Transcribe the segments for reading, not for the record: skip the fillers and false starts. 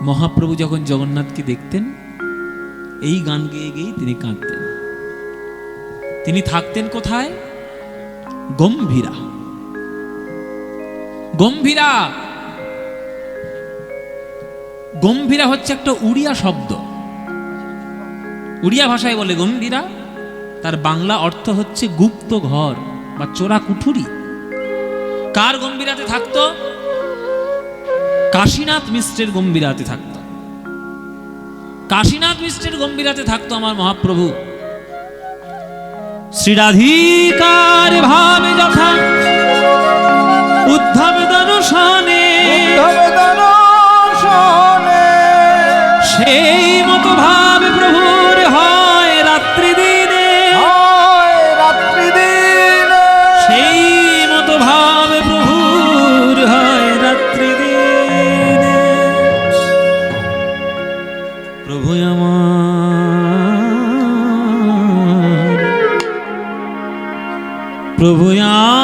মহাপ্রভু যখন জগন্নাথকে দেখতেন এই গান গেয়ে গেয়ে তিনি কাঁদতেন। তিনি থাকতেন কোথায়? গম্ভীরা। গম্ভীরা, গম্ভীরা হচ্ছে একটা উড়িয়া শব্দ, উড়িয়া ভাষায় বলে গম্ভীরা। তার বাংলা অর্থ হচ্ছে গুপ্ত ঘর বা চোরা কুঠুরি। কার গম্ভীরাতে থাকতো? কাশীনাথ মিশ্রের গম্ভীরাতে থাকতো। কাশীনাথ মিশ্রের গম্ভীরাতে থাকতো আমার মহাপ্রভু। শ্রীরাধিকার ভাবে যথা উদ্ধব দর্শনে, সেই মতো ভাবে প্রভুর হয় রাত্রি দিনে, সেই মতো ভাবে প্রভুর হয় রাত্রি দিনে। প্রভু আমার, প্রভু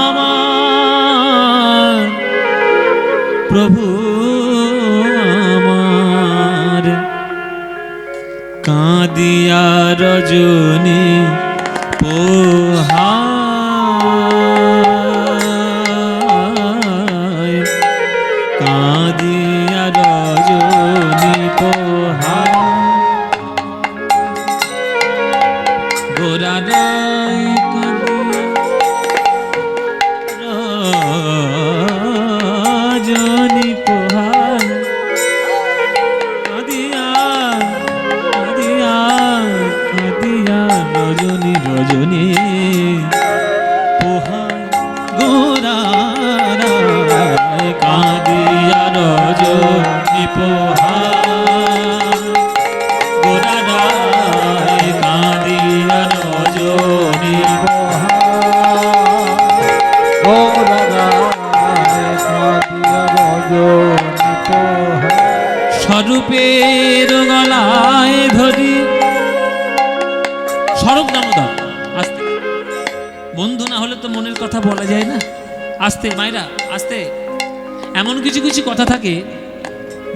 আমার, প্রভু আমার, কাঁদিয়া রজনী পোহায়, কাঁদিয়া রজনী পোহায়, গোরা রায় রজনী পোহায়, কাঁদিয়া কাঁদিয়া কাঁদিয়া রজনী রজনী পোহায়, গোরা রায় কাঁদিয়া রজনী পোহায়, গোরা রায় কাঁদিয়া রজনী স্বরূপের গলায় ধরি। স্বরূপ দামোদর, আস্তে, বন্ধু না হলে তো মনের কথা বলা যায় না। আস্তে মায়েরা, আস্তে। এমন কিছু কিছু কথা থাকে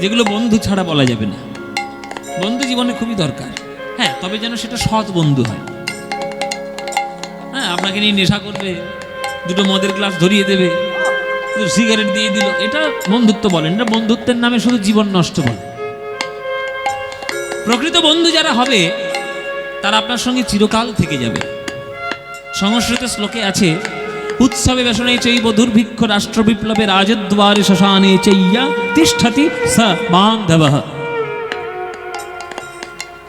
যেগুলো বন্ধু ছাড়া বলা যাবে না। বন্ধু জীবনে খুবই দরকার, হ্যাঁ, তবে যেন সেটা সৎ বন্ধু হয়। হ্যাঁ, আপনাকে নিয়ে নেশা করবে, দুটো মদের গ্লাস ধরিয়ে দেবে, সিগারেট দিয়ে দিল, এটা বন্ধুত্ব বলেন না। বন্ধুত্বের নামে শুধু জীবন নষ্ট বলে। প্রকৃত বন্ধু যারা হবে তারা আপনার সঙ্গে চিরকাল থেকে যাবে। সংস্কৃত শ্লোকে আছে, উৎসবে বেশনে চৈব দুর্ভিক্ষ রাষ্ট্র বিপ্লবে রাজদ্বারে শ্মশানে চৈয়া তিষ্ঠতি স বান্ধবঃ।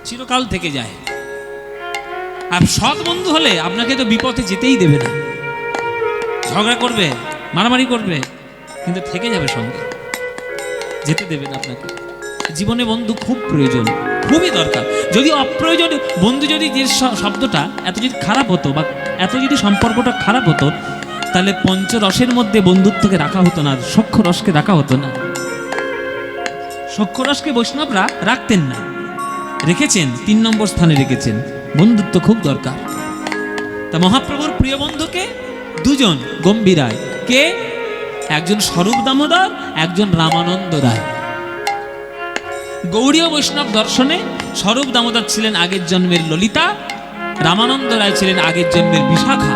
চিরকাল থেকে যায়। আর সৎ বন্ধু হলে আপনাকে তো বিপথে যেতেই দেবে না। ঝগড়া করবে, মারামারি করবে, কিন্তু থেকে যাবে সঙ্গে, যেতে দেবে না আপনাকে। জীবনে বন্ধু খুব প্রয়োজন, খুবই দরকার। যদি অপ্রয়োজন বন্ধু, যদি যে শব্দটা এত যদি খারাপ হতো বা এত যদি সম্পর্কটা খারাপ হতো, তাহলে পঞ্চরসের মধ্যে বন্ধুত্বকে রাখা হতো না, সখ্য রসকে রাখা হতো না। সখ্য রসকে বৈষ্ণবরা রাখতেন না, রেখেছেন 3 নম্বর স্থানে রেখেছেন। বন্ধুত্ব খুব দরকার। তা মহাপ্রভুর প্রিয় বন্ধুকে দুজন গম্ভীরায়। কে? একজন স্বরূপ দামোদর, একজন রামানন্দ রায়। গৌড়ীয় বৈষ্ণব দর্শনে স্বরূপ দামোদর ছিলেন আগের জন্মের ললিতা, রামানন্দ রায় ছিলেন আগের জন্মের বিশাখা।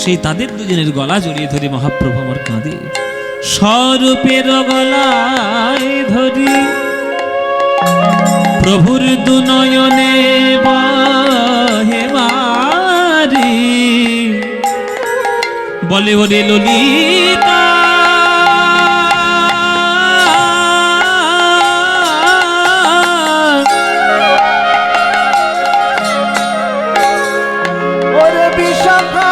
সেই তাদের দুজনের গলা জড়িয়ে ধরে মহাপ্রভু আমার কাঁদে। স্বরূপের গলায় ধরি প্রভুর দুনয়নে বাহে মারি, বলে ওরে ললিতা ওরে বিশাখা,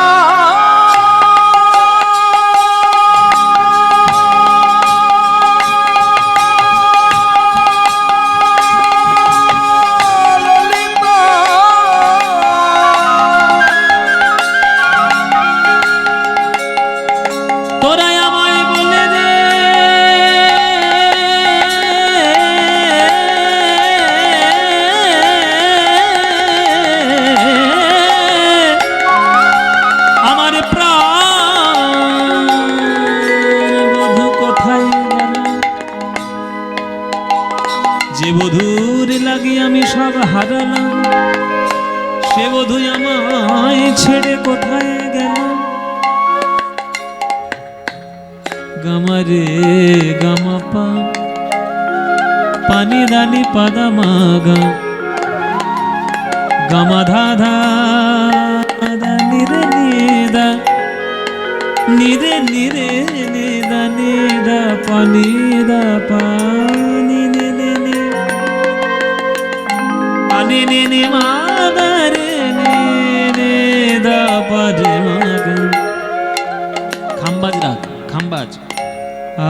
যে বধূর লাগি আমি সব হারালাম, সে বধূ আমায় ছেড়ে কোথায় গেল। গামারে গামাপা পানি দানি পাদা মাগা গামা ধাধা নিরে নিদা নিরে নিরে নিদা নিদা পানি দা পানি নিরে নি পানি নিনি মাদারে নিদা পারে মাগা। খাম্বাজ রাগ, খাম্বাজ।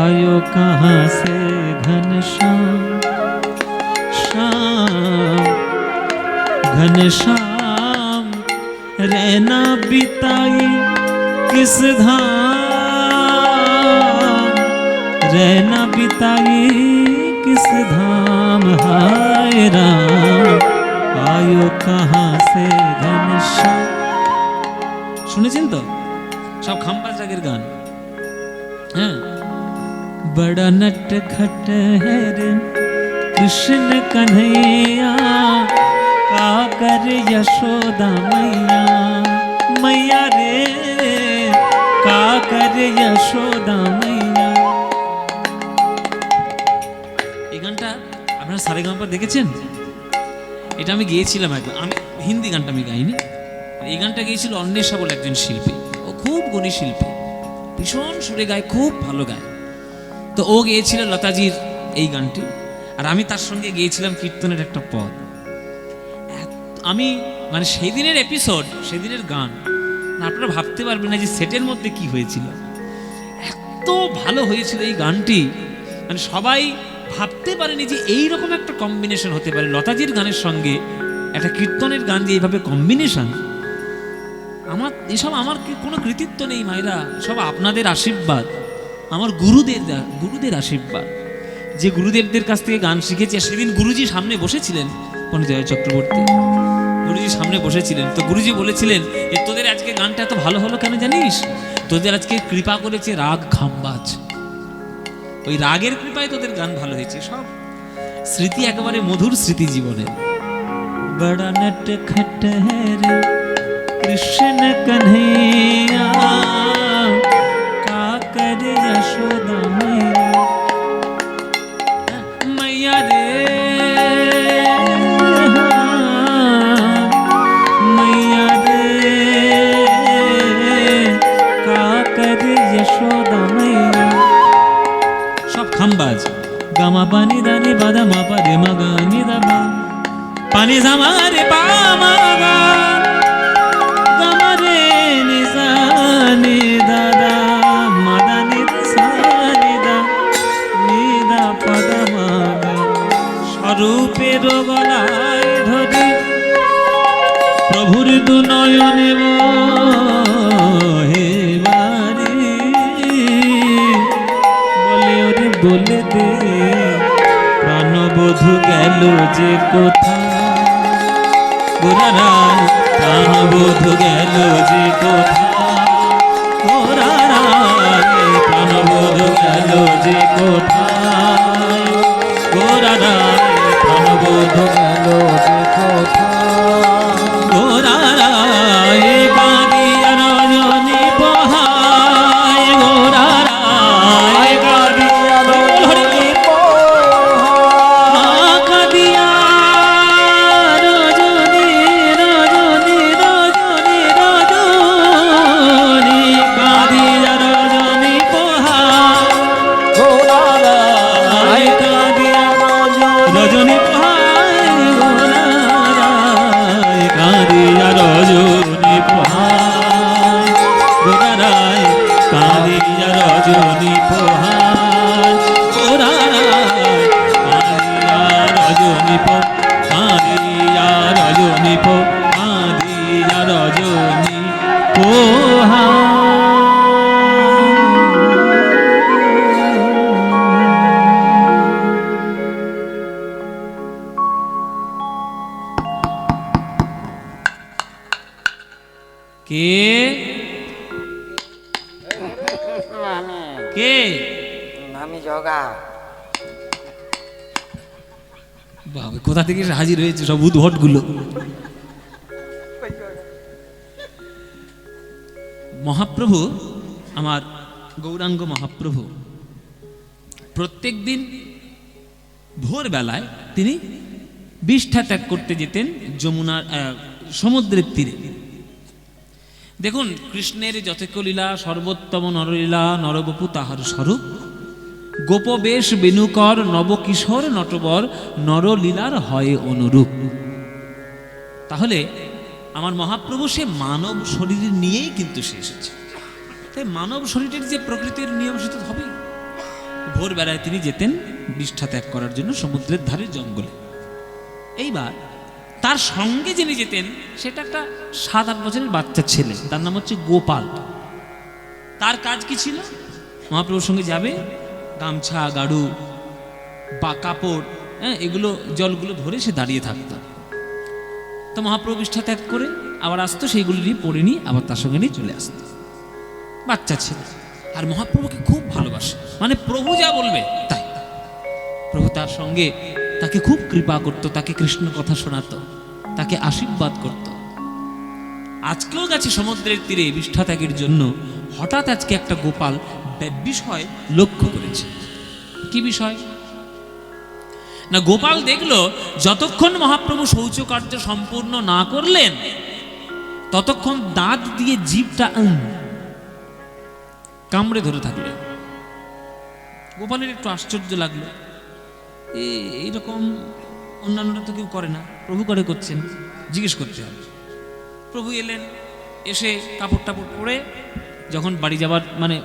आयो कहाँ से घनश्याम श्याम घनश्याम, रहना बिताई किस धाम, रहना बिताई किस धाम। हाय राम आयो कहाँ से घनश्याम। শুনেছেন তো সব খাম্বাজ রাগের গান। হ্যাঁ, बड़ा नट खट है रे कृष्ण कन्हैया, का कर यशोदा मैया मैया रे, का कर यशोदा मैया। এই গানটা আপনারা সারেগামাপা দেখেছেন? এটা আমি গেয়েছিলাম একবার, আমি হিন্দি গানটা আমি গাইনি। এই গানটা গেয়েছিল অন্বেষা বলে একজন শিল্পী, ও খুব গুণী শিল্পী, ভীষণ সুরে গায়, খুব ভালো গায়। তো ও গেয়েছিল লতাজির এই গানটি, আর আমি তার সঙ্গে গিয়েছিলাম কীর্তনের একটা পদ। আমি মানে সেই দিনের এপিসোড, সেদিনের গান আপনারা ভাবতে পারবেন না যে সেটের মধ্যে কি হয়েছিল। এত ভালো হয়েছিল এই গানটি, মানে সবাই ভাবতে পারেনি যে এইরকম একটা কম্বিনেশন হতে পারে, লতাজির গানের সঙ্গে একটা কীর্তনের গান দিয়ে এইভাবে কম্বিনেশন। আমার এসব আমার কোনো কৃতিত্ব নেই মায়েরা, সব আপনাদের আশীর্বাদ, আমার গুরুদের আশীর্বাদ। যে গুরুদেবদের কাছ থেকে গান শিখেছি, সেদিন গুরুজি সামনে বসেছিলেন, পণ্ডিত চক্রবর্তী গুরুজি সামনে বসেছিলেন। তো গুরুজি বলেছিলেন যে তোদের আজকে গানটা এত ভালো হলো কেন জানিস? তোদের আজকে কৃপা করেছে রাগ খাম্বাজ, ওই রাগের কৃপায় তোদের গান ভালো হয়েছে। সব স্মৃতি, একেবারে মধুর স্মৃতি জীবনের। বড়া নট খট হ্যায় রে কৃষ্ণ কন্হैया, का कर यशोदा मैया मैया रे, मैया रे, का कर यशोदा मैया। सब खाम्बाज। गामा पानी दानी बादा मा पा रे मा गा नि दा बा, पानी जामा रे पा मा गा, गामा रे नि सा नि दा दा, मादा नि सा नि दा, नि दा पदा मा गा। স্বরূপের গলায় ধরি প্রভুর দু নয়নে হে বাড়ি, বলে ওরে বলে দে প্রাণবধূ গেল যে কোথায়, গোরারায় প্রাণবধূ গেল যে কোথায়, গোরারায় প্রাণবধূ গেল যে কোথায়, গোরারায় প্রাণবধূ গেল যে কোথায়, গোরারায় কাঁদিয়া রজনী পোহায়, গোরারায় কাঁদিয়া রজনী পোহায়, কাঁদিয়া রজনী রজনী রজনী রজনী, কাঁদিয়া রজনী পোহায়, গোরারায় কাঁদিয়া রজনী পোহায়, গোরারায় কাঁদিয়া রজনী পোহায়, গোরারায় কাঁদিয়া রজনী পোহায়, গোরারায় কাঁদিয়া রজনী কাঁদিয়া রজনী কাঁদিয়া রজনী পোহায়। কে কে আমি জগা। বাবা, কোথা থেকে হাজির হয়েছে সব উদ্ভটগুলো। মহাপ্রভু, আমার গৌরাঙ্গ মহাপ্রভু প্রত্যেক দিন ভোরবেলায় তিনি বিষ্ঠা ত্যাগ করতে যেতেন যমুনার সমুদ্রের তীরে। দেখুন, কৃষ্ণের যতক লীলা সর্বোত্তম নরলীলা, নরবপু তাহার স্বরূপ, গোপবেশ বেণুকর নবকিশোর নটবর, নরলীলার হয় অনুরূপ। তাহলে আমার মহাপ্রভু সে মানব শরীর নিয়েই কিন্তু সে এসেছে। তাই মানব শরীরের যে প্রকৃতির নিয়ম সে তো হবেই। ভোরবেলায় তিনি যেতেন বিষ্ঠা ত্যাগ করার জন্য সমুদ্রের ধারে জঙ্গলে। এইবার তার সঙ্গে যিনি যেতেন সেটা একটা 7-8 বছরের বাচ্চা ছেলে, তার নাম হচ্ছে গোপাল। তার কাজ কি ছিল? মহাপ্রভুর সঙ্গে যাবে, গামছা গাড়ু বা কাপড়, এগুলো জলগুলো ধরে সে দাঁড়িয়ে থাকতো। তো মহাপ্রভু বিষ্ঠা ত্যাগ করে আবার আসতো, সেইগুলো নিয়ে পড়ে নিয়ে আবার তার সঙ্গে নিয়ে চলে আসতো। বাচ্চা ছেলে, আর মহাপ্রভুকে খুব ভালোবাসে, মানে প্রভু যা বলবে তাই। প্রভু তার সঙ্গে তাকে খুব কৃপা করত, তাকে কৃষ্ণ কথা শোনাতো, তাকে আশীর্বাদ করত। আজকেও গেছে সমুদ্রের তীরে বিষ্ঠা ত্যাগের জন্য। হঠাৎ আজকে একটা গোপাল বিষয় লক্ষ্য করেছে। কি বিষয় না, গোপাল দেখলো যতক্ষণ মহাপ্রভু শৌচকার্য সম্পূর্ণ না করলেন ততক্ষণ দাঁত দিয়ে জিভটা কামড়ে ধরে থাকলেন। গোপালের একটু আশ্চর্য লাগলো, এইরকম অন্যান্যরা তো কেউ করে না, প্রভু করে করছেন, জিজ্ঞেস করতে হবে। প্রভু এলেন, এসে কাপড় টাপড় পরে যখন বাড়ি যাবার মানে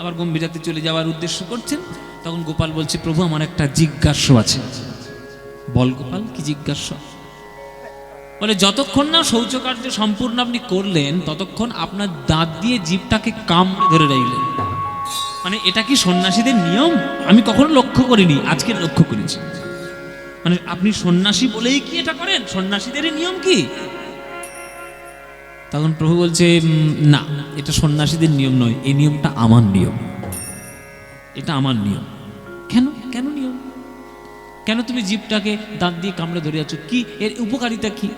আবার গম্ভীরাতে চলে যাওয়ার উদ্দেশ্য করছেন, তখন গোপাল বলছে, প্রভু আমার একটা জিজ্ঞাসা আছে। বল গোপাল, কি জিজ্ঞাসা? বলে, যতক্ষণ না শৌচকার্য সম্পূর্ণ আপনি করলেন ততক্ষণ আপনার দাঁত দিয়ে জিভটাকে কামড়ে ধরে রাখলেন। মানে এটা কি সন্ন্যাসীদের নিয়ম? আমি কখনো লক্ষ্য করিনি, আজকে লক্ষ্য করেছি। মানে আপনি সন্ন্যাসী বলেই কি এটা করেন? সন্ন্যাসীদের নিয়ম কি? তখন প্রভু বলছে, না, এটা সন্ন্যাসীদের নিয়ম নয়, এই নিয়মটা আমার নিয়ম, এটা আমার নিয়ম। কেন? কেন নিয়ম? কেন তুমি জিভটাকে দাঁত দিয়ে কামড়ে ধরে আছো? কি এর উপকারিতা কি?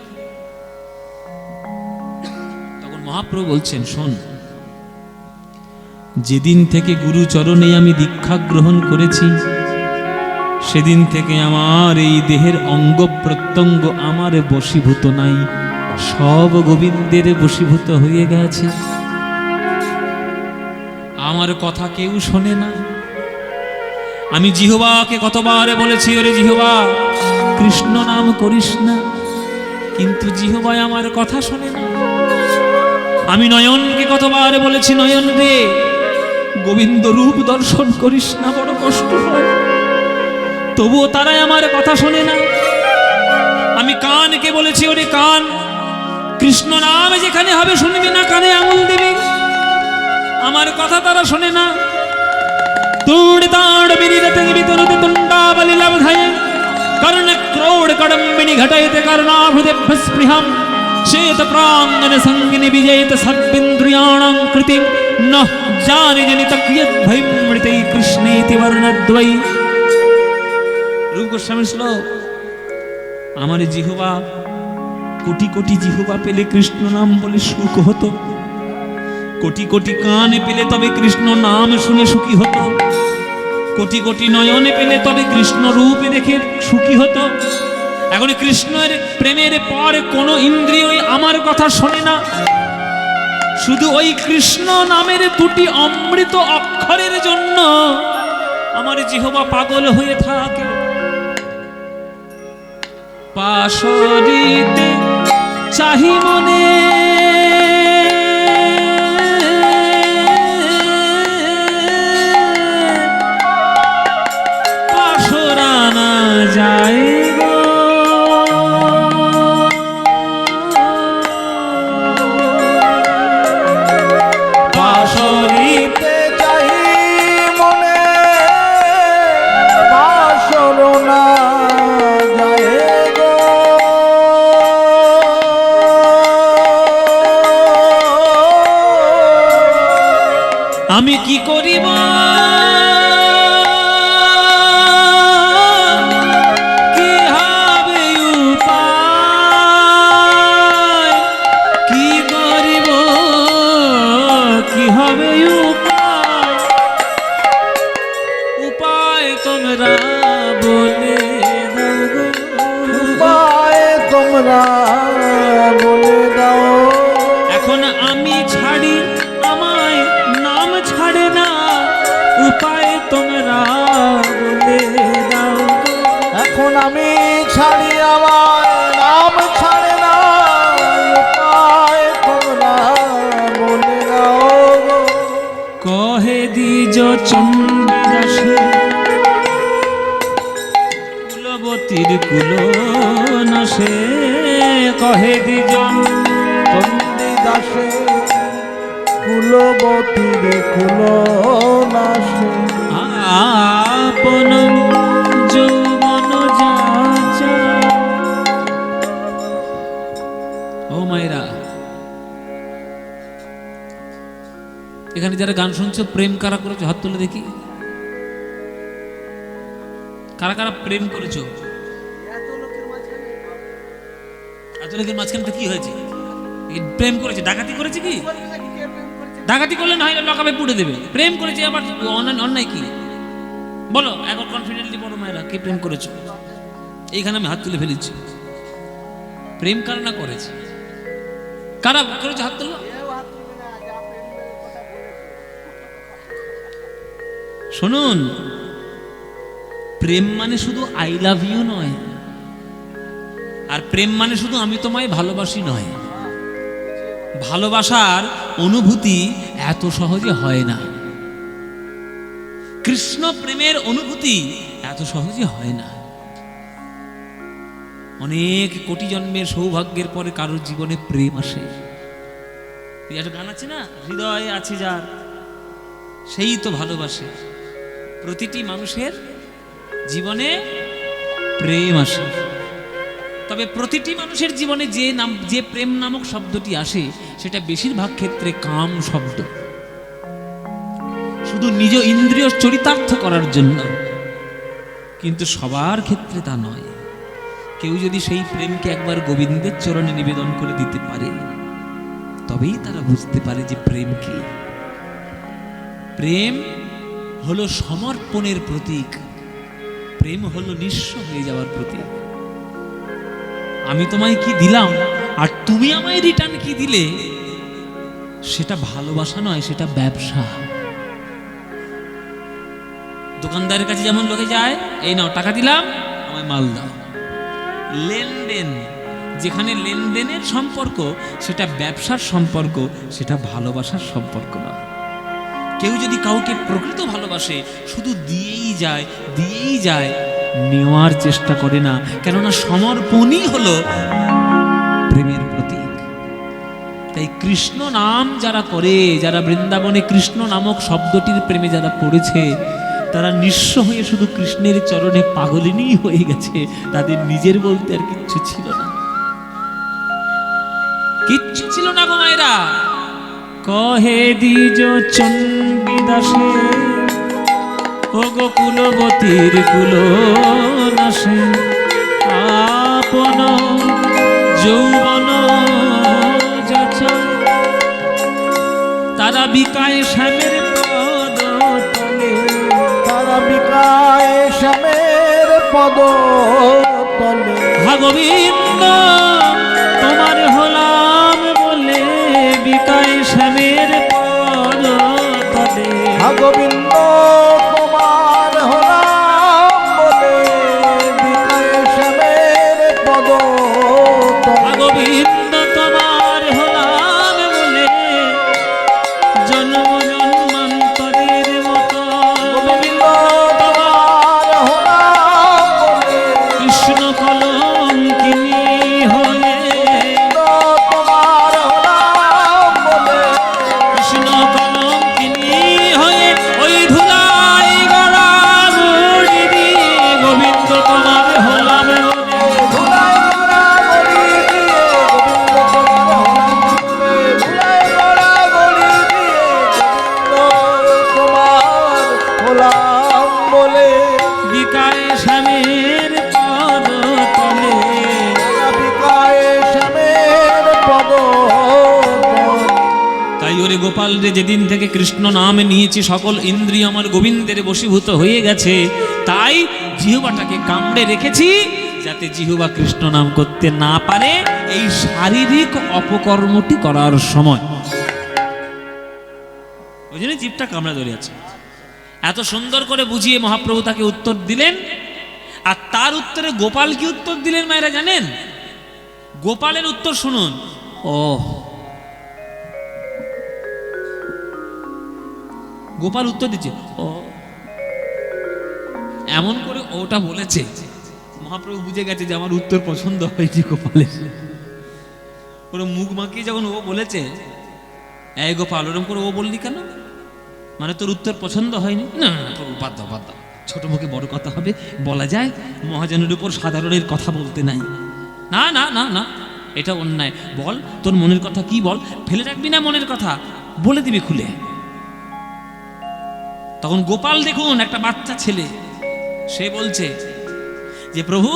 তখন মহাপ্রভু বলছেন, শোন, যেদিন থেকে গুরু চরণে আমি দীক্ষা গ্রহণ করেছি সেদিন থেকে আমার এই দেহের অঙ্গ প্রত্যঙ্গ আমার বশীভূত নাই, সব গোবিন্দের বশীভূত হয়ে গেছে। আমার কথা কেউ শোনে না। আমি জিহ্বাকে কতবার বলেছি, ওরে জিহ্বা কৃষ্ণ নাম করিস না, কিন্তু জিহ্বায় আমার কথা শোনে না। আমি নয়নকে কতবার বলেছি, নয়ন রে গোবিন্দ রূপ দর্শন করিস না, বড় কষ্ট হয়, তবুও তারাই আমার কথা শোনে না। আমি কানকে বলেছি, ওরে কান কৃষ্ণ নাম যেখানে হবে শুনবি না, কানে আঙুল দিবি, আমার কথা তারা শোনে না। কর্ণ ক্রোড় কডম্বিনী ঘটাইতে কর্ণাভৃদেভ্য স্পৃহাম শ্বেত প্রাঙ্গন সঙ্গিনী বিজয়িত সর্বেন্দ্রিয়াণাং কৃতিম নঃ জানি জনিত কিয়দ্ভয়ং মৃতে কৃষ্ণেতি বর্ণদ্বৈ। রূপ গোস্বামী শ্লোক। আমার জিহ্বা, কোটি কোটি জিহ্বা পেলে কৃষ্ণ নাম বলে সুখ হতো, কোটি কোটি কান পেলে তবে কৃষ্ণ নাম শুনে সুখী হতো, কোটি কোটি নয়নে পেলে তবে কৃষ্ণ রূপে দেখে সুখী হতো। এখন কৃষ্ণের প্রেমের পর কোন ইন্দ্রিয়ই আমার কথা শোনে না, শুধু ওই কৃষ্ণ নামের দুটি অমৃত অক্ষরের জন্য আমার জিহ্বা পাগল হয়ে থাকে। পাশরিতে চাহি মনে পাশরানা যায় গো, পাশরিতে চাহি মনে পাশরনা যায় গো। আমি কি করিব কি তোমরা বলে দাও। এখন আমি ছাড়ি আমায় নাম ছাড়ে না, উপায় তোমরা বলে দাও। এখন আমি ছাড়ি আমার নাম ছাড়ে না, উপায় তোমরা বলে দাও। কহে দ্বিজ চণ্ডীদাসে কুলবতীর কুল নাশে, কহে দ্বিজ চণ্ডীদাসে কুলবতীর কুল নাশে। আপন যৌবন যাচা। ও মায়েরা, এখানে যারা গান শুনছো, প্রেম কারা করেছো হাত তুলে দেখি। কারা কারা প্রেম করেছো? এত লোকের মাঝখানে তো কি হয়েছে? প্রেম করেছে, ডাকাতি করেছে কি? ডাকাতি করলে না হয় লকাবে পুড়ে দেবে। প্রেম করেছে আবার অন্যায় কি? বলো এখন কনফিডেন্টলি বলো মায়েরা, কি প্রেম করেছো? এইখানে আমি হাত তুলে ফেলেছি। প্রেম কারা না করেছে? কারা করেছে হাত তুলো। শুনুন, প্রেম মানে শুধু আই লাভ ইউ নয়, আর প্রেম মানে শুধু আমি তোমায় ভালোবাসি নয়। ভালোবাসার অনুভূতি এত সহজে হয় না। কৃষ্ণ প্রেমের অনুভূতি এত সহজে হয় না। অনেক কোটি জন্মের সৌভাগ্যের পরে কারোর জীবনে প্রেম আসে। একটা গান আছে না, হৃদয়ে আছে যার সেই তো ভালোবাসে। প্রতিটি মানুষের জীবনে প্রেম আসে, তবে প্রতিটি মানুষের জীবনে যে প্রেম নামক শব্দটি আসে সেটা বেশিরভাগ ক্ষেত্রে কাম শব্দ, শুধু নিজ ইন্দ্রিয় চরিতার্থ করার জন্য। কিন্তু সবার ক্ষেত্রে তা নয়। কেউ যদি সেই প্রেমকে একবার গোবিন্দের চরণে নিবেদন করে দিতে পারে, তবেই তারা বুঝতে পারে যে প্রেম কি। প্রেম হলো সমর্পণের প্রতীক, প্রেম হলো নিঃস্ব হয়ে যাওয়ার প্রতীক। আমি তোমায় কি দিলাম আর তুমি আমায় রিটার্ন কি দিলে, সেটা ভালোবাসা নয়, সেটা ব্যবসা। দোকানদারের কাছে যেমন লোকে যায়, এই নাও টাকা দিলাম, আমায় মাল দাও। লেনদেন, যেখানে লেনদেনের সম্পর্ক, সেটা ব্যবসার সম্পর্ক, সেটা ভালোবাসার সম্পর্ক না। কেউ যদি কাউকে প্রকৃত ভালোবাসে, শুধু দিয়েই যায়, নেওয়ার চেষ্টা করে না, কেননা সমর্পণই হলো প্রেমের প্রতীক। তাই কৃষ্ণ নাম যারা করে, যারা বৃন্দাবনে কৃষ্ণ নামক শব্দটির প্রেমে যারা পড়েছে, তারা নিঃস্ব হয়ে শুধু কৃষ্ণের চরণে পাগলিনী হয়ে গেছে। তাদের নিজের বলতে আর কিচ্ছু ছিল না, কিচ্ছু ছিল না গো মায়েরা। কহে দ্বিজ চণ্ডীদাসে ও গো কুলবতীর কুল নাশে, আপন যৌবন যাচা। তারা বিকায় শ্যামের পদ তলে, তারা বিকায় শ্যামের পদ তলে। হা গোবিন্দ তোমার হলাম বলে, বিকায় শ্যামের পদ তলে। হা গোবিন্দ তোমার হলাম বলে, বিকায় শ্যামের পদ হা তলে। গোবিন্দ তোমার হলাম বলে, জন্ম জন্মান্তরের মতো। গোবিন্দ তোমার হলাম বলে, কৃষ্ণ কলঙ্কিনী হয়ে, তোমার হলাম বলে। কৃষ্ণ কলঙ্কিনী হয়ে ওই ধুলাই গড়াগড়ি দিয়ে, গোবিন্দ তোমার হলাম বলে। ধুলাই গড়াগড়ি দিয়ে, গোবিন্দ তোমার হলাম বলে। ধুলাই গড়াগড়ি দিয়ে, গোবিন্দ তোমার হলাম বলে। বিকায় স্বামীর পদ তলে, বিকায় শ্যামের পদ তলে। তাই ওরে গোপাল রে, যেদিন থেকে কৃষ্ণ নাম নিয়েছি, সকল ইন্দ্রিয় আমার গোবিন্দের বশীভূত হয়ে গেছে। তাই জিহ্বাটাকে কামড়ে রেখেছি, যাতে জিহ্বা কৃষ্ণ নাম করতে না পারে এই শারীরিক অপকর্মটি করার সময়। ওই জন্য জিভটা কামড়া ধরে আছে। এত সুন্দর করে বুঝিয়ে মহাপ্রভু তাকে উত্তর দিলেন। আর তার উত্তরে গোপাল কি উত্তর দিলেন মায়েরা জানেন? গোপালের উত্তর শুনুন। ও গোপাল উত্তর দিচ্ছে ও, এমন করে ওটা বলেছে মহাপ্রভু বুঝে গেছে যে আমার উত্তর পছন্দ হয়নি গোপালের। ওর মুখ মাখিয়ে যখন ও বলেছে, এই গোপাল ওরকম করে ও বললি কেন? মানে তোর উত্তর পছন্দ হয়নি? না না প্রভু, বাদ দাও বাদ দাও, ছোট মুখে বড় কথা হবে, বলা যায় মহাজনের উপর সাধারণের কথা বলতে নাই। না না না না, এটা অন্যায়। বল তোর মনের কথা কি, বল, ফেলে রাখবি না মনের কথা, বলে দিবি খুলে। তখন গোপাল দেখুন একটা বাচ্চা ছেলে, সে বলছে যে প্রভু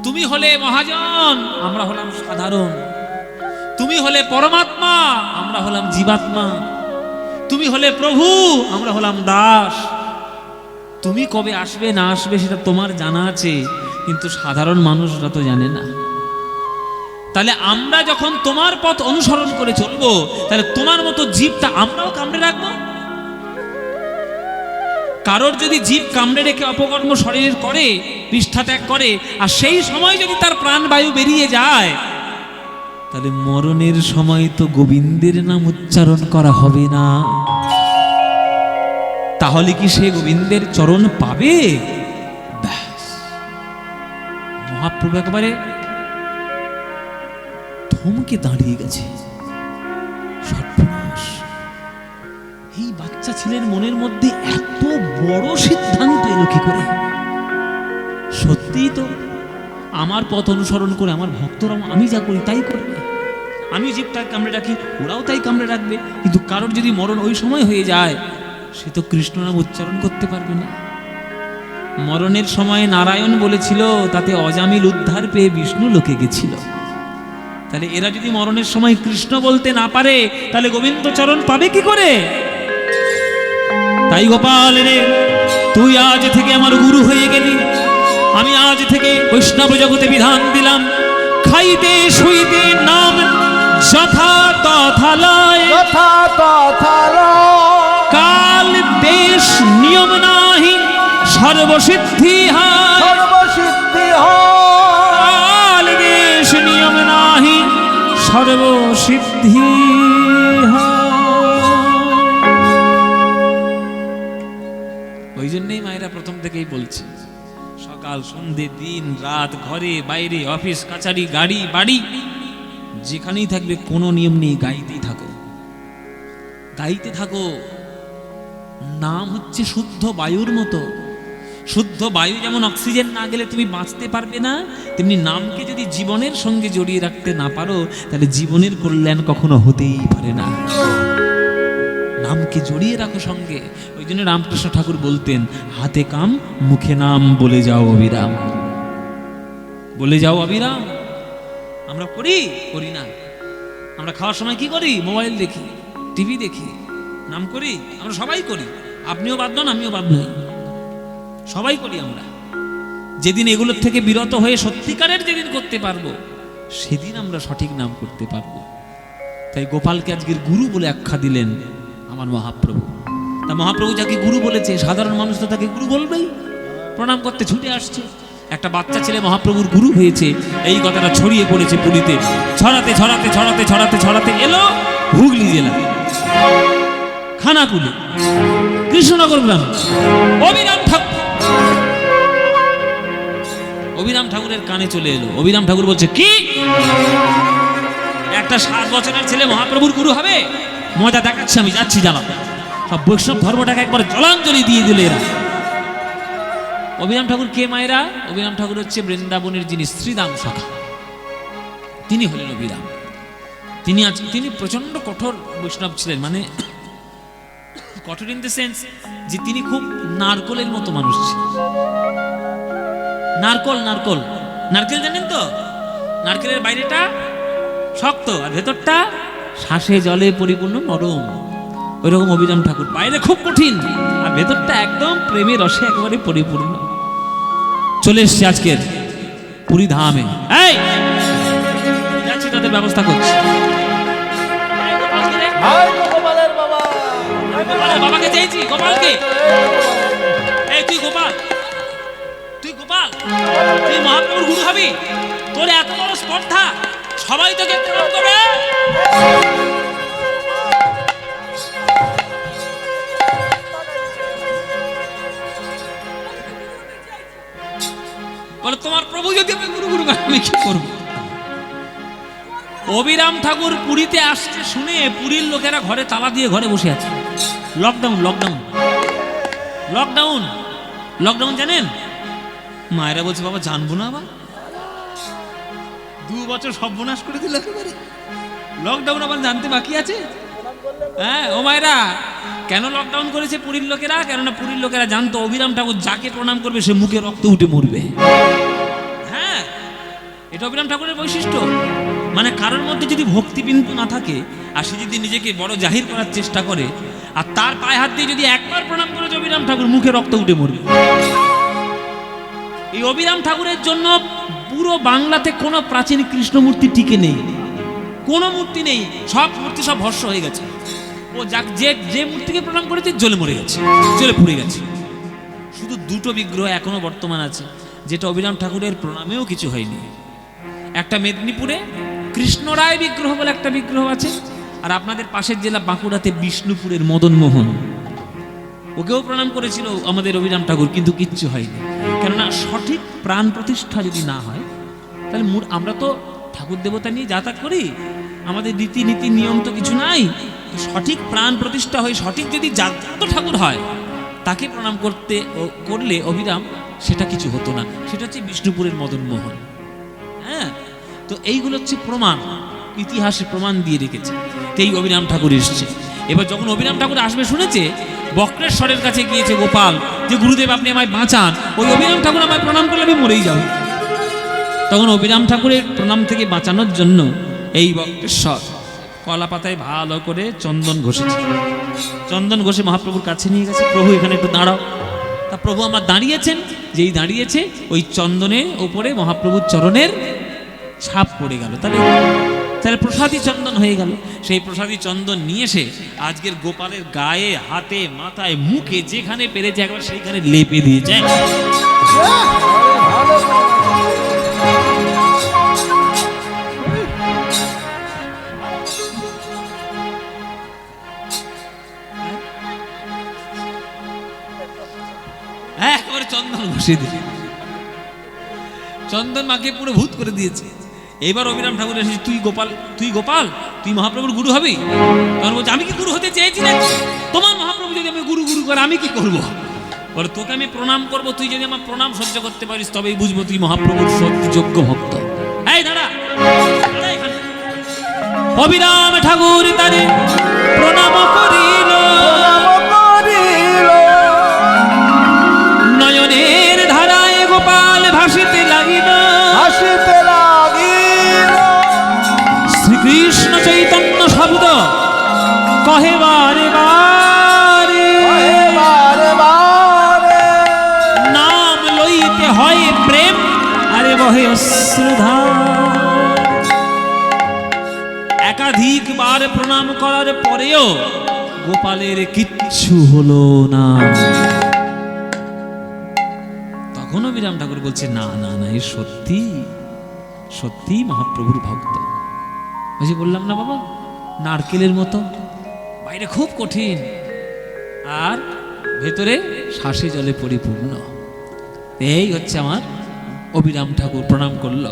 তুমি হলে মহাজন, আমরা হলাম সাধারণ। তুমি হলে পরমাত্মা, আমরা হলাম জীবাত্মা। তুমি হলে প্রভু, আমরা হলাম দাস। তুমি কবে আসবে না আসবে সেটা তোমার জানা আছে, কিন্তু সাধারণ মানুষরা তো জানে না। তাহলে আমরা যখন তোমার পথ অনুসরণ করে চলবো, তাহলে তোমার মতো জীবটা আমরাও কামড়ে রাখবো। কারোর যদি জীব কামড়ে রেখে অপকর্ম শরীরের করে, পৃষ্ঠা ত্যাগ করে, আর সেই সময় যদি তার প্রাণবায়ু বেরিয়ে যায়, তাহলে মরণের সময় তো গোবিন্দের নাম উচ্চারণ করা হবে না। তাহলে কি সে গোবিন্দের চরণ পাবে? ব্যাস, মহাপ্রভু একেবারে থমকে দাঁড়িয়ে গেছে। সর্বনাশ, এই বাচ্চা ছেলের মনের মধ্যে এত বড় সিদ্ধান্ত এলো কি করে? সত্যিই তো আমার পথ অনুসরণ করে আমার ভক্তরা আমি যা করি তাই করবে। আমি জীবটা কামড়ে রাখি, ওরাও তাই কামড়ে রাখবে। কিন্তু কারোর যদি মরণ ওই সময় হয়ে যায়, সে তো কৃষ্ণ নাম উচ্চারণ করতে পারবে না। মরণের সময় নারায়ণ বলেছিল, তাতে অজামিল উদ্ধার পেয়ে বিষ্ণু লোকে গেছিল। তাহলে এরা যদি মরণের সময় কৃষ্ণ বলতে না পারে, তাহলে গোবিন্দ চরণ পাবে কি করে? তাই গোপাল রে, তুই আজ থেকে আমার গুরু হয়ে গেলি। আমি আজ থেকে বৈষ্ণব জগতে বিধান দিলাম, খাইতে শুইতে নাম যথা তথা লয়, যথা তথা লয়। কাল দেশ নিয়ম নাহি সর্বসিদ্ধি হয়, সর্বসিদ্ধি হয়। কাল দেশ নিয়ম নাহি সর্বসিদ্ধি হয়। ওই জন্যই মায়েরা প্রথম থেকেই বলছে, সকাল সন্ধে দিন রাত, ঘরে বাইরে, অফিস কাছারি, গাড়ি বাড়ি, যেখানেই থাকবে কোনো নিয়ম নেই, গাইতেই থাকো, গাইতে থাকো। নাম হচ্ছে শুদ্ধ বায়ুর মতো। শুদ্ধ বায়ু যেমন অক্সিজেন না গেলে তুমি বাঁচতে পারবে না, তেমনি নামকে যদি জীবনের সঙ্গে জড়িয়ে রাখতে না পারো, তাহলে জীবনের কল্যাণ কখনো হতেই পারে না। নামকে জড়িয়ে রাখো সঙ্গে। ওই জন্য রামকৃষ্ণ ঠাকুর বলতেন, হাতে কাম মুখে নাম, বলে যাও অবিরাম। বলে যাও অবিরাম। আমরা করি করি না? আমরা খাওয়ার সময় কি করি? মোবাইল দেখি, টিভি দেখি, নাম করি। আমরা সবাই করি, আপনিও বাদ নন, আমিও বাদ নই, সবাই করি আমরা। যেদিন এগুলোর থেকে বিরত হয়ে সত্যিকারের যেদিন করতে পারবো, সেদিন আমরা সঠিক নাম করতে পারবো। তাই গোপালকে আজকের গুরু বলে আখ্যা দিলেন আমার মহাপ্রভু। তা মহাপ্রভু যাকে গুরু বলেছে, সাধারণ মানুষ তো তাকে গুরু বলবেই, প্রণাম করতে ছুটে আসছে। একটা বাচ্চা ছেলে মহাপ্রভুর গুরু হয়েছে, এই কথাটা ছড়িয়ে পড়েছে পুরীতে। ছড়াতে ছড়াতে ছড়াতে ছড়াতে ছড়াতে এলো হুগলি জেলা খানাকুলে, কৃষ্ণনগর গ্রাম। অবিরাম ঠাকুরের কানে চলে এলো। অবিরাম ঠাকুর বলছে, কি একটা 7 বছরের ছেলে মহাপ্রভুর গুরু হবে? মজা দেখাচ্ছে, আমি যাচ্ছি জানাব। সব বৈষ্ণব ধর্মটাকে একবার জলাঞ্জলি দিয়ে দিল এরা। অবিরাম ঠাকুর কে মায়েরা? অবিরাম ঠাকুর হচ্ছে বৃন্দাবনের যিনি শ্রীদাম সখা, তিনি হলেন অবিরাম। তিনি প্রচন্ড কঠোর বৈষ্ণব ছিলেন, মানে কঠোর ইন দ্য সেন্স যে তিনি খুব নারকলের মতো মানুষ ছিলেন। নারকল নারকল নারকেল জানেন তো? নারকেলের বাইরেটা শক্ত আর ভেতরটা শ্বাসে জলে পরিপূর্ণ নরম। ওইরকম অবিরাম ঠাকুর, বাইরে খুব কঠিন আর ভেতরটা একদম প্রেমের রসে একেবারে পরিপূর্ণ। চলে এসছে আজকের পুরী ধামে। এই যাচ্ছি, তাদের ব্যবস্থা করছি। হাই গো গোপালের বাবা, গোপালের বাবাকে চেয়েছি, গোপালকে। এই তুই গোপাল, তুই গোপাল, তুই মহাপ্রভুর গুরু হবি। তোর এত বড় স্পর্ধা, সবাই তোকে প্রণাম করবে। বলে তোমার প্রভু যদি আমি গুরু গুরু করে আমি কি করবো? অবিরাম ঠাকুর পুরীতে আসছে শুনে পুরীর লোকেরা ঘরে তালা দিয়ে ঘরে বসে আছে। লকডাউন লকডাউন লকডাউন লকডাউন জানেন? মায়েরা বলছে বাবা জানবো না, আবার 2 বছর সর্বনাশ করে দিল একেবারে। লকডাউন আবার জানতে বাকি আছে? হ্যাঁ ও মায়েরা, কেন লকডাউন করেছে পুরীর লোকেরা? কেননা পুরীর লোকেরা জানতো অবিরাম ঠাকুর যাকে প্রণাম করবে সে মুখে রক্ত উঠে মরবে। হ্যাঁ, এটা অবিরাম ঠাকুরের বৈশিষ্ট্য। মানে কারোর মধ্যে যদি ভক্তি বিন্দু না থাকে আর সে যদি নিজেকে বড় জাহির করার চেষ্টা করে আর তার পায়ে হাত দিয়ে যদি একবার প্রণাম করে অবিরাম ঠাকুর মুখে রক্ত উঠে মরবে। এই অবিরাম ঠাকুরের জন্য পুরো বাংলাতে কোনো প্রাচীন কৃষ্ণ মূর্তি টিকে নেই, কোনো মূর্তি নেই, সব মূর্তি সব ভস্ম হয়ে গেছে। ও যে মূর্তিকে প্রণাম করেছে জ্বলে মরে গেছে, জ্বলে পুড়ে গেছে। শুধু 2টো বিগ্রহ এখনো বর্তমান আছে, যেটা অবিরাম ঠাকুরের প্রণামেও কিছু হয়নি। একটা মেদিনীপুরে কৃষ্ণরায় বিগ্রহ বলে একটা বিগ্রহ আছে, আর আপনাদের পাশের জেলা বাঁকুড়াতে বিষ্ণুপুরের মদন মোহন, ওকেও প্রণাম করেছিল আমাদের অবিরাম ঠাকুর, কিন্তু কিচ্ছু হয়নি। কেননা সঠিক প্রাণ প্রতিষ্ঠা যদি না হয় তাহলে আমরা তো ঠাকুর দেবতা নিয়ে যাতায়াত করি, আমাদের রীতিনীতি নিয়ম তো কিছু নাই। সঠিক প্রাণ প্রতিষ্ঠা হয়ে সঠিক যদি জাগ্রত ঠাকুর হয় তাকে প্রণাম করলে অবিরাম সেটা কিছু হতো না। সেটা হচ্ছে বিষ্ণুপুরের মদন মোহন। হ্যাঁ, তো এইগুলো হচ্ছে প্রমাণ, ইতিহাসে প্রমাণ দিয়ে রেখেছে। এই অবিরাম ঠাকুর এসছে। এবার যখন অবিরাম ঠাকুর আসবে শুনেছে, বক্রেশ্বরের কাছে গিয়েছে গোপাল যে গুরুদেব আপনি আমায় বাঁচান, ওই অবিরাম ঠাকুর আমায় প্রণাম করলে আমি মরেই যাব। তখন অবিরাম ঠাকুরের প্রণাম থেকে বাঁচানোর জন্য এই বক্রেশ্বর কলা পাতায় ভালো করে চন্দন ঘষেছে। চন্দন ঘষে মহাপ্রভুর কাছে নিয়ে গেছে, প্রভু এখানে একটু দাঁড়াও। তা প্রভু আমার দাঁড়িয়েছেন, যেই দাঁড়িয়েছে ওই চন্দনের ওপরে মহাপ্রভুর চরণের ছাপ পড়ে গেল। তাহলে প্রসাদী চন্দন হয়ে গেল। সেই প্রসাদী চন্দন নিয়ে এসে আজকের গোপালের গায়ে, হাতে, মাথায়, মুখে যেখানে পেরেছে একবার সেইখানে লেপে দিয়েছে। একবারে চন্দন ঘষে দিয়ে চন্দন মাকে পুরো ভূত করে দিয়েছে। এবার অবিরাম ঠাকুর এসেছে, তুই গোপাল, তুই মহাপ্রভুর গুরু হবি? তখন বলছে আমি কি গুরু হতে চেয়েছি না? তোমার মহাপ্রভু যদি আমি গুরু করে আমি কি করবো? বলে তোকে আমি প্রণাম করবো, তুই যদি আমার প্রণাম সহ্য করতে পারিস তবেই বুঝবো তুই মহাপ্রভুর সত্যি যোগ্য ভক্ত। এই দাঁড়া, অবিরাম ঠাকুর তারে প্রণাম করিল, নয়নের ধারায় গোপাল ভাসিতে লাগিল, শ্রীকৃষ্ণ চৈতন্য শব্দ কহে বারে বারে, নাম লইতে হয় প্রেম আরে বহে অশ্রুধার। একাধিকবার প্রণাম করার পরেও গোপালের কিচ্ছু হলো না। তখন অবিরাম ঠাকুর বলছে না না না, এ সত্যি সত্যি মহাপ্রভুর ভক্ত। বুঝি বললাম না বাবা, নারকেলের মতো, বাইরে খুব কঠিন আর ভেতরে শ্বাসে জলে পরিপূর্ণ। এই হচ্ছে আমার অবিরাম ঠাকুর। প্রণাম করলো,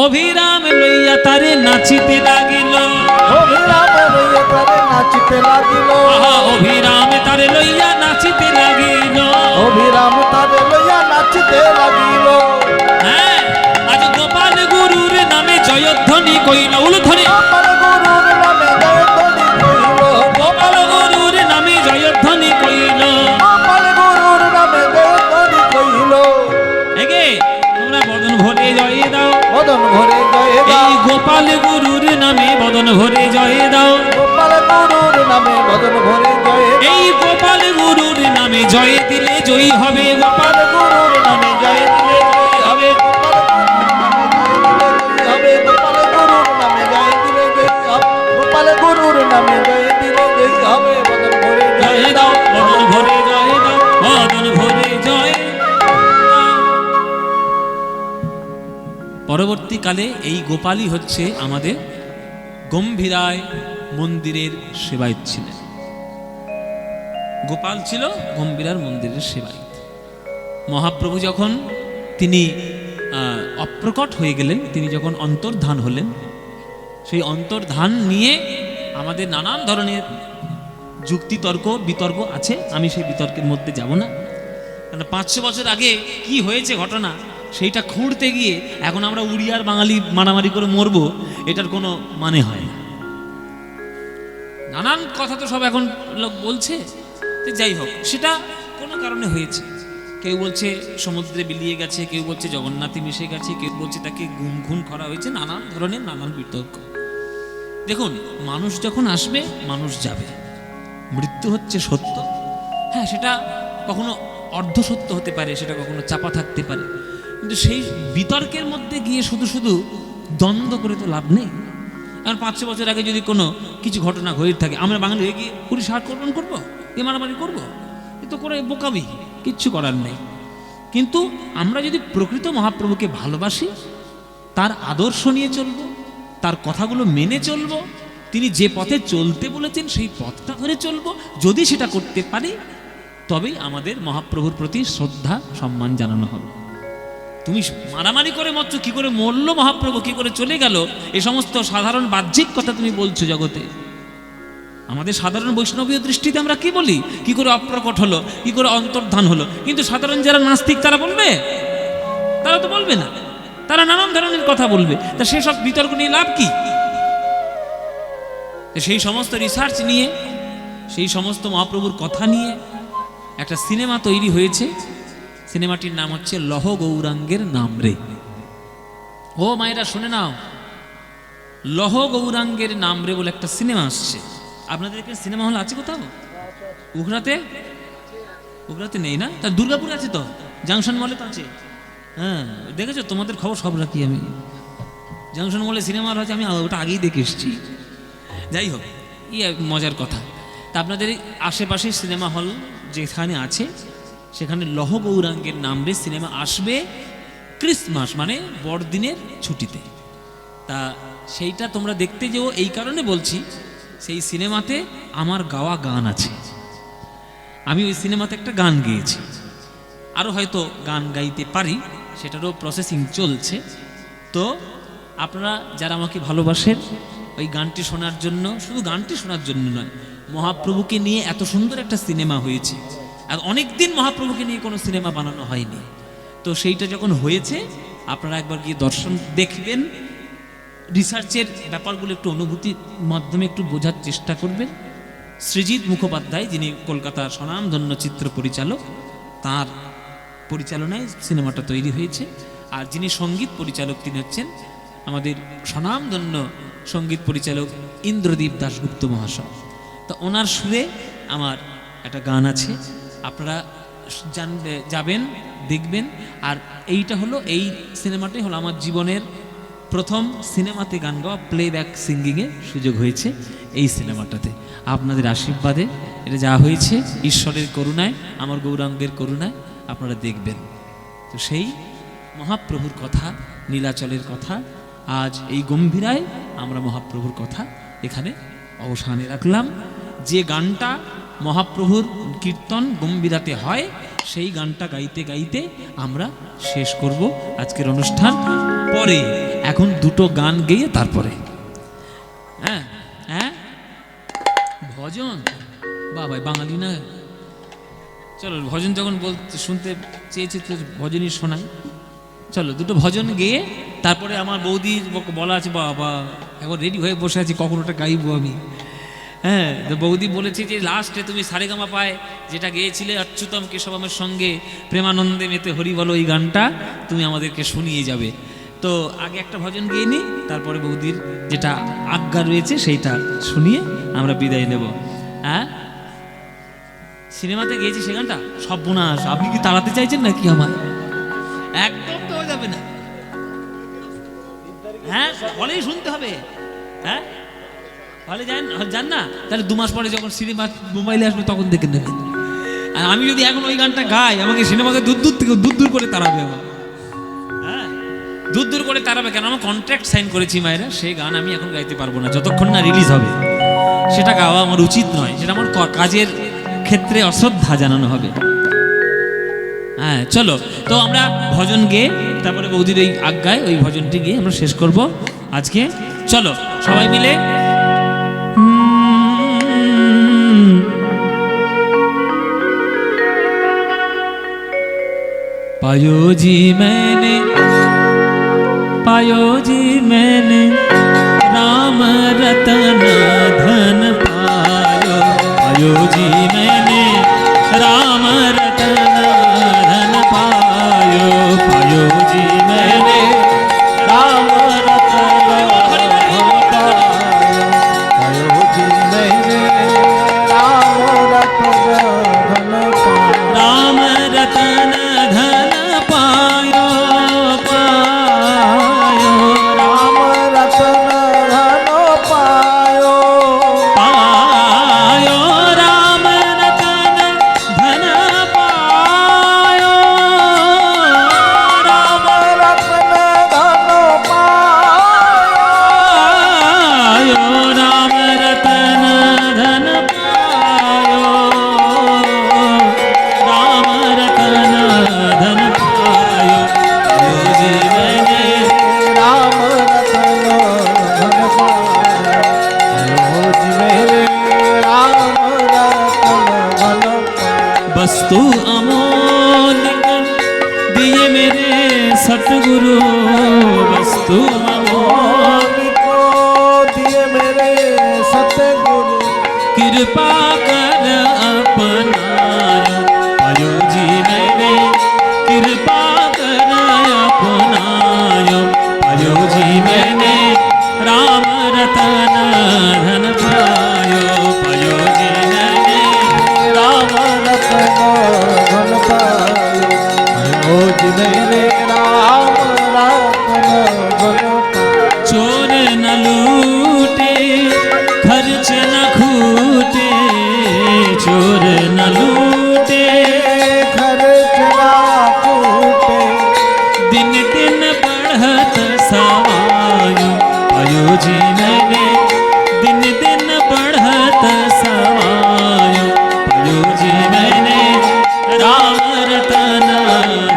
অভিরাম লইয়া তারে নাচিতে লাগিল, অভিরাম লইয়া তারে নাচিতে লাগিল, অভিরাম তারে লইয়া নাচিতে লাগিল, অভিরাম তারে লইয়া নাচিতে লাগিল। হ্যাঁ, আজ গোপাল গুরুর নামে জয়ধ্বনি কইল, উলুধ্বনি, গোপাল গুরুর নামে জয়ধ্বনি কইল, গোপাল গুরুর নামে জয়ধ্বনি কইল, গোপাল গুরুর নামে জয়ধ্বনি কইল। এগে তোমরা বদন ভরে জয় দাও, বদন ভরে জয় দাও, এই গোপাল গুরুর নামে বদন ভরে জয় দাও, গোপাল গুরুর নামে বদন ভরে জয় দাও, এই গোপাল গুরুর নামে জয় দিলে জয়ী হবে, গোপাল গোপাল গুরুর নামে জয় দিলে পরবর্তীকালে এই গোপালই হচ্ছে আমাদের গম্ভীরায় মন্দিরের সেবায়ত ছিলেন। গোপাল ছিল গম্ভীরার মন্দিরের সেবায়ত। মহাপ্রভু যখন তিনি অপ্রকট হয়ে গেলেন, তিনি যখন অন্তর্ধান হলেন, সেই অন্তর্ধান নিয়ে আমাদের নানান ধরনের যুক্তিতর্ক বিতর্ক আছে, আমি সেই বিতর্কের মধ্যে যাব না। কারণ 500 বছর আগে কি হয়েছে ঘটনা, সেইটা খুঁড়তে গিয়ে এখন আমরা উড়িয়ার বাঙালি মারামারি করে মরবো, এটার কোনো মানে হয় না। নানান কথা তো সব এখন লোক বলছে, তো যাই হোক, সেটা কোনো কারণে হয়েছে। কেউ বলছে সমুদ্রে বিলিয়ে গেছে, কেউ বলছে জগন্নাথে মিশে গেছে, কেউ বলছে তাকে গুম খুন করা হয়েছে, নানান ধরনের নানান বিতর্ক। দেখুন, মানুষ যখন আসবে মানুষ যাবে, মৃত্যু হচ্ছে সত্য। হ্যাঁ, সেটা কখনো অর্ধ সত্য হতে পারে, সেটা কখনো চাপা থাকতে পারে, কিন্তু সেই বিতর্কের মধ্যে গিয়ে শুধু শুধু দ্বন্দ্ব করে তো লাভ নেই। কারণ 500 বছর আগে যদি কোনো কিছু ঘটনা হয়ে থাকে, আমরা বাঙালি হয়ে গিয়ে পুলিশ হাট করবন করবো, এ মারামারি করবো, এ তো করে বোকামি, কিচ্ছু করার নেই। কিন্তু আমরা যদি প্রকৃত মহাপ্রভুকে ভালোবাসি, তার আদর্শ নিয়ে চলবো, তার কথাগুলো মেনে চলবো, তিনি যে পথে চলতে বলেছেন সেই পথটা ধরে চলবো, যদি সেটা করতে পারি, তবেই আমাদের মহাপ্রভুর প্রতি শ্রদ্ধা সম্মান জানানো হবে। তুমি মারামারি করে মাত্র কি করে মরল মহাপ্রভু, কি করে চলে গেল, এ সমস্ত সাধারণ বাহ্যিক কথা তুমি বলছো জগতে। আমাদের সাধারণ বৈষ্ণবীয় দৃষ্টিতে আমরা কি বলি, কি করে অপ্রকট হলো, কি করে অন্তর্ধান হলো, কিন্তু সাধারণ যারা নাস্তিক তারা বলবে? তারা তো বলবে না, তারা নানান ধরনের কথা বলবে। তা সেসব বিতর্ক নিয়ে লাভ কি? সেই সমস্ত রিসার্চ নিয়ে, সেই সমস্ত মহাপ্রভুর কথা নিয়ে একটা সিনেমা তৈরি হয়েছে। সিনেমাটির নাম হচ্ছে লহ গৌরাঙ্গের নাম রে। ও মায়েরা শুনে নাও, লহ গৌরাঙ্গের নাম রে বলে একটা সিনেমা আসছে। আপনাদের এখানে সিনেমা হল আছে কোথাও? উখড়াতে? উখড়াতে নেই না? তার দুর্গাপুর আছে তো, জাংশন মলে তো আছে। হ্যাঁ, দেখেছো, তোমাদের খবর সব রাখি আমি। জাংশন মলে সিনেমা হল আছে, আমি ওটা আগেই দেখে এসেছি। যাই হোক, মজার কথা। তা আপনাদের আশেপাশে সিনেমা হল যেখানে আছে, সেখানে লহ গৌরাঙ্গের নাম রে সিনেমা আসবে ক্রিসমাস মানে বড়দিনের ছুটিতে। তা সেইটা তোমরা দেখতে যেও, এই কারণে বলছি, সেই সিনেমাতে আমার গাওয়া গান আছে। আমি ওই সিনেমাতে একটা গান গেয়েছি, আরও হয়তো গান গাইতে পারি, সেটারও প্রসেসিং চলছে। তো আপনারা যারা আমাকে ভালোবাসেন, ওই গানটি শোনার জন্য, শুধু গানটি শোনার জন্য নয়, মহাপ্রভুকে নিয়ে এত সুন্দর একটা সিনেমা হয়েছে, আর অনেক দিন মহাপ্রভুকে নিয়ে কোনো সিনেমা বানানো হয়নি। তো সেইটা যখন হয়েছে, আপনারা একবার গিয়ে দর্শন দেখবেন, রিসার্চের ব্যাপারগুলো একটু অনুভূতির মাধ্যমে একটু বোঝার চেষ্টা করবেন। সৃজিত মুখোপাধ্যায়, যিনি কলকাতার স্বনামধন্য চিত্র পরিচালক, তার পরিচালনায় সিনেমাটা তৈরি হয়েছে। আর যিনি সঙ্গীত পরিচালক, তিনি হচ্ছেন আমাদের স্বনামধন্য সঙ্গীত পরিচালক ইন্দ্রদীপ দাশগুপ্ত মহাশয়। তো ওনার সুরে আমার একটা গান আছে, আপনারা যাবেন, দেখবেন। আর এইটা হলো, এই সিনেমাটাই হলো আমার জীবনের প্রথম সিনেমাতে গান গাওয়া, প্লেব্যাক সিঙ্গিংয়ের সুযোগ হয়েছে এই সিনেমাটাতে। আপনাদের আশীর্বাদে এটা যা হয়েছে, ঈশ্বরের করুণায়, আমার গৌরাঙ্গের করুণায় আপনারা দেখবেন। তো সেই মহাপ্রভুর কথা, নীলাচলের কথা, আজ এই গম্ভীরায় আমরা মহাপ্রভুর কথা এখানে অবসানে রাখলাম। যে গানটা মহাপ্রভুর কীর্তন গম্ভীরাতে হয়, সেই গানটা গাইতে গাইতে আমরা শেষ করব আজকের অনুষ্ঠান। পরে এখন দুটো গান গেয়ে তারপরে হ্যাঁ হ্যাঁ ভজন, বাবা বাঙালি না, চলো ভজন যখন বলতে শুনতে চেয়েছি তো ভজনই শোনাই। চলো দুটো ভজন গেয়ে তারপরে আমার বৌদির বলা আছে, বাবা এখন রেডি হয়ে বসে আছি, কখন ওটা গাইবো আমি। হ্যাঁ, তো বৌদি বলেছে যে লাস্টে তুমি সারেগামা পায় যেটা গেয়েছিলে অচ্যুতম কেশবমের সঙ্গে প্রেমানন্দে মেতে হরি বলো, এই গানটা তুমি আমাদেরকে শুনিয়ে যাবে। তো আগে একটা ভজন গেয়ে নিই, তারপরে বৌদির যেটা আজ্ঞা রয়েছে সেইটা শুনিয়ে আমরা বিদায় নেব। হ্যাঁ, সিনেমাতে গিয়েছি সে গানটা সর্বনাশ। আপনি কি তাড়াতে চাইছেন নাকি আমার? একদম তো যাবে না। হ্যাঁ, হলেই শুনতে হবে। হ্যাঁ, হলে যান না, তাহলে 2 মাস পরে যখন সিনেমা মোবাইলে আসবে তখন দেখে নেবেন। আর আমি যদি এখন ওই গানটা গাই, আমাকে সিনেমাতে দূর দূর থেকে দূর দূর করে তাড়াবে আমার। হ্যাঁ, দূর দূর করে তাড়াবে কেন? আমার কন্ট্রাক্ট সাইন করেছি মায়েরা, সেই গান আমি এখন গাইতে পারবো না যতক্ষণ না রিলিজ হবে। সেটা গাওয়া আমার উচিত নয়, সেটা আমার কাজের ক্ষেত্রে অশ্রদ্ধা জানানো হবে। হ্যাঁ চলো, তো আমরা ভজন গেয়ে তারপরে বৌদির ওই আজ্ঞায় ওই ভজনটি গিয়ে আমরা শেষ করব আজকে। চলো সবাই মিলে पायो जी मैंने राम रतन धन पायो। पायो जी मैंने राम रतन धन पायो। पायो जी मैंने राम रतन धन पायो। पायो जी मैंने राम रतन धन पायो। राम रतन धन पायो पायो। राम रतन धन पायो। पायो राम रतन धन पायो। राम रतन धन पायो राम रतन धन पायो। राम रतन धन पायो। पायो जी मैंने राम रतन धन पायो। पायो जी मैंने राम रतन धन पायो। वस्तु अमोलिक दिए मेरे सतगुरु। वस्तु अमोलिक को दिए मेरे सतगुरु। कृपा कर अपनायो। पायो जी मैंने कृपा कर अपनायो। पायो जी मैंने राम रतन धन पायो। पायो जी मैंने राम रतन धन पायो। पायो जी मैंने राम रतन धन पायो। चोर न लूटे खर्च न खूटे। चोर न लूटे खर्च ना फूटे। दिन दिन बढ़त सवायो। पायो जी मैंने दिन दिन बढ़त सवायो। पायो जी मैंने राम रतन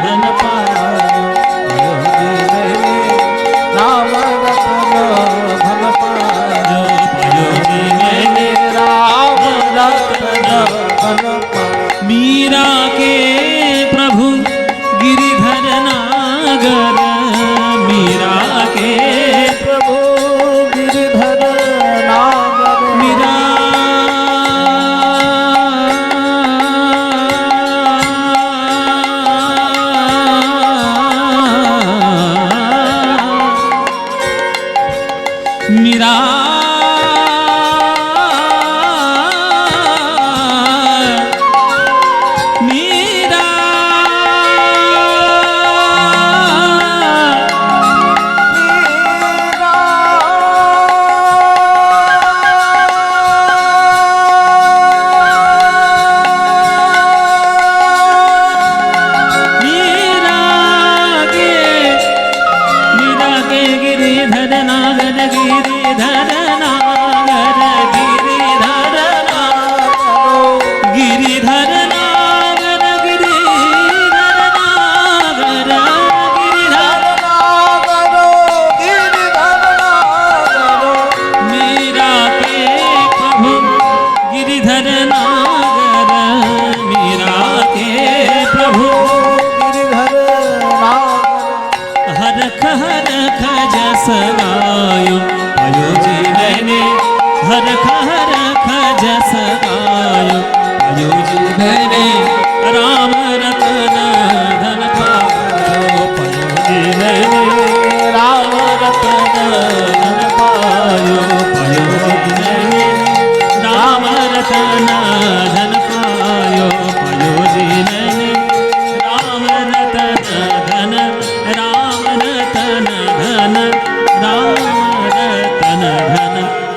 धन पायो। पायो जी मैंने राम रतन धन पायो। पायो जी मैंने राम रतन धन पायो। मीरा के प्रभु गिरिधर नागर। मीरा के प्रभु गिरिधर नागर। मीरा मीरा मीरा मीरा के गिरिधर नागर। गिरिधर नागर गिरिधर नागर। गिरिधर नागर गिरिधर नागर। गिरिधर मीरा के प्रभु गिरिधर नागर। मीरा के प्रभु हरख हरख जस गायो। पायो जी मैंने हरख हरख जस गायो। पायो जी मैंने राम रतन धन पायो। पायो जी मैंने राम रतन धन पायो। पायो जी मैंने राम रतन धन पायो। पायो जी मैंने राम रतन धन राम रतन धन राम रतन धन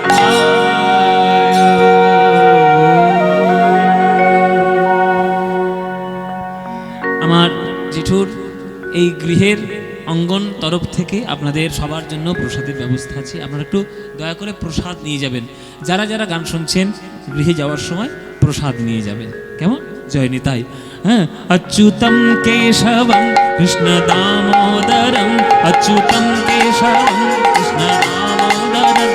पायो। আমার জেঠুর এই গৃহের অঙ্গন তরফ থেকে আপনাদের সবার জন্য প্রসাদের ব্যবস্থা আছে, আপনারা একটু দয়া করে প্রসাদ নিয়ে যাবেন। যারা যারা গান শুনছেন গৃহে যাওয়ার সময় প্রসাদ নিয়ে যাবেন, কেমন? জয় নিতাই। হ্যাঁ, অচ্যুতম কেশবম কৃষ্ণ দামোদরম, অচ্যুতম কেশবম কৃষ্ণ দামোদরম,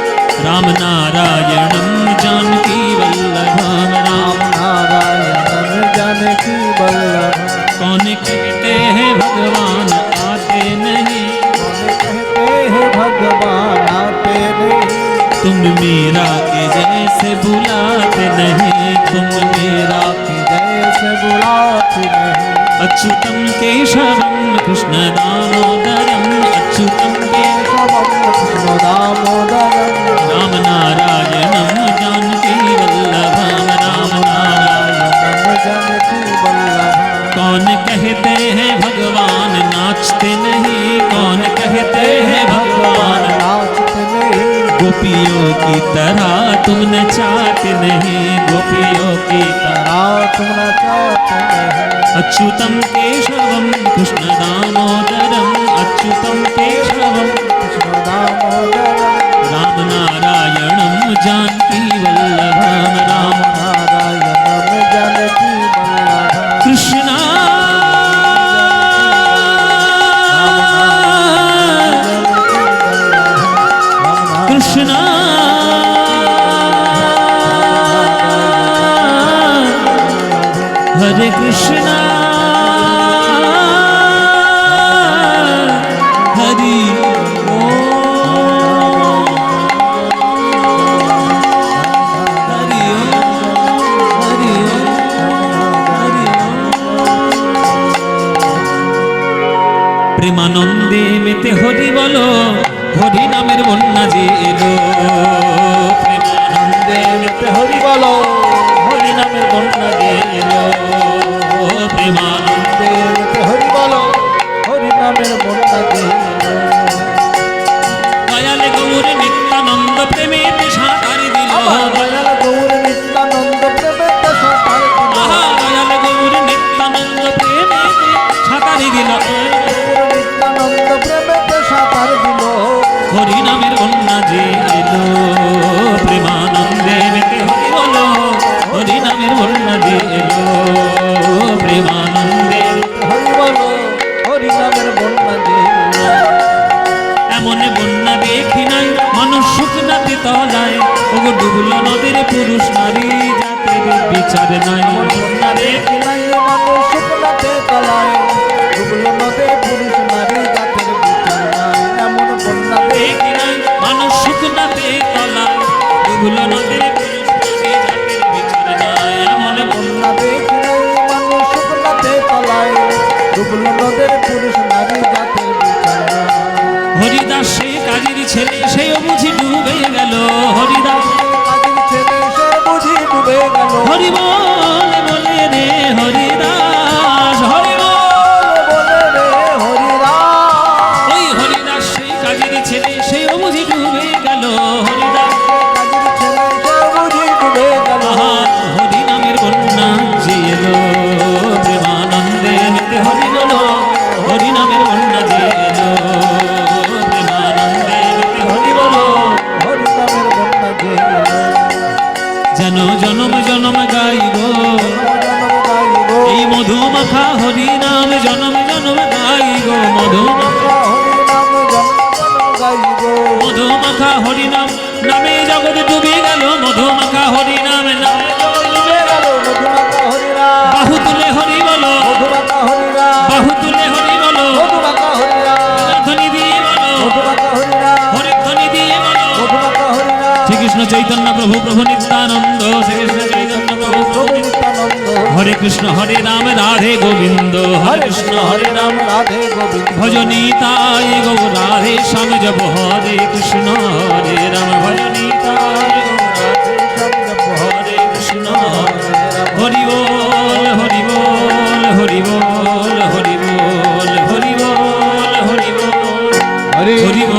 রাম নারায়ণম जानकी वल्लभम, राम नारायण जानकी वल्लभ। कौन कहते हैं भगवान आते नहीं, कौन कहते हैं भगवान आते नहीं, तुम मीरा के जैसे बुलाते नहीं, तुम मीरा कि जैसे बुलाते नहीं। अच्युतम केशवम कृष्ण दामोदरम, अच्युतम केशवम कृष्ण दामोदरम, राम नारायणम जानकी वल्लभम, राम नारायण जानकी वल्लभ। कौन कहते हैं भगवान नाचते नहीं, कौन कहते हैं भगवान नाचते नहीं, गोपियों की तरह तुम नचाते नहीं, गोपियों की तरह तुम नचाते नहीं। अच्युतम केशवम कृष्ण दामोदरम, अच्युतम केशवम कृष्ण दामोदरम, राम नारायणम जानकी वल्लभम, राम नारायणम जानकी वल्लभ। कृष्णा कृष्णा हरे कृष्णा हरि ओम, हरि ओम, हरि ओम, हरि ओम। প্রেমানন্দে মেতে হরি বলো, হরি নামের বন্যা যে এলো, প্রেমানন্দে মেতে হরি বলো, হরি নামের বন্যা যে এলো, প্রেমানন্দে হরি বলো, হরি নামের বন্যা যে এলো। দয়ালে গৌর নিত্যানন্দ প্রেমেতে সাঁতারি দিল, দয়াল গৌর নিত্যানন্দ প্রেমেতে সাঁতার দিল, দয়ালে গৌর নিত্যানন্দ প্রেমেতে সাঁতারি দিল, গৌর নিত্যানন্দ প্রেমেতে সাঁতার দিল। হরি নামের বন্যা যে এলো, প্রেমানন্দে মেতে হরি বলো, হরি নামের বন্যা যে এলো, প্রেমানন্দে হরি বলো, হরি নামের বন্যা যে এলো। এমন বন্যা দেখি নাই মানুষ শুকনাতে তলায়, ওগো ডুবল নদীর পুরুষ নারী জাতের বিচার নাই, বন্যা দেখি নাই মানুষ শুকনাতে তলায়, ডুবলো নদে পুরুষ নারী জাতের বিচার নাই। এমন বন্যা দেখি নাই মানুষ শুকনাতে তলায়, ডুবল নদীর পুরুষ নারী জাতের বিচার নাই, এমন বন্যা দেখি নাই মানুষ শুকনাতে তলায়, ডুবলো নদের পুরুষ নারী জাতের বিচার নাই। হরিদাস সে কাজের ছেলে সেও বুঝি ডুবে গেল, হরিদাস কাজের ছেলে সে বুঝি ডুবে গেল। হরি বলে বলে রে হরিদাস, হরি বলে রে হরিরাম, ওই হরিদাস সেই কাজের ছেলে সেও বুঝি ডুবে গেল, হরিদাস কাজের ছেলে সে বুঝি ডুবে গেল। আহা, হরি নামের বন্যা যে এলো, প্রেমানন্দে মেতে হরি বলো, হরি নামের বন্যা যে এলো, প্রেমানন্দে মেতে হরি বলো, হরি নামের বন্যা যে এলো। যেন জনম জনম গাইব জনম গাইব, এই মধুমাখা হরি নাম, জনম জনম গাইব মধুমাখা, হরি নাম জনম জনম গাইব। মধুমাখা হরি নাম নামে জগৎ ডুবে গেল, মধুমাখা হরি নামে নামে জগৎ ডুবে গেল, মধুমাখা হরিরাম, বাহু তুলে হরি বলো, মধুমাখা হরিরাম, বাহু তুলে হরি বলো, মধুমাখা হরিরাম, ধ্বনি দিয়ে বলো, মধুমাখা হরিরাম, হরির ধ্বনি দিয়ে বলো, মধুমাখা হরিরাম। শ্রীকৃষ্ণ চৈতন্য প্রভু প্রভু নিত্যানন্দ, শ্রীকৃষ্ণ চৈতন্য প্রভু প্রভু নিত্যানন্দ, হরে কৃষ্ণ হরে রাম রাধে গোবিন্দ, হরে কৃষ্ণ হরে রাম রাধে গোবিন্দ, ভজনীতায় গৌ রাধে শ্যাম জপ, হরে কৃষ্ণ হরে রাম ভজনীতায় হরে কৃষ্ণ হরি বল, হরি বল, হরি বল, হরি বল, হরি বল, হরি বল, হরি হরি বল।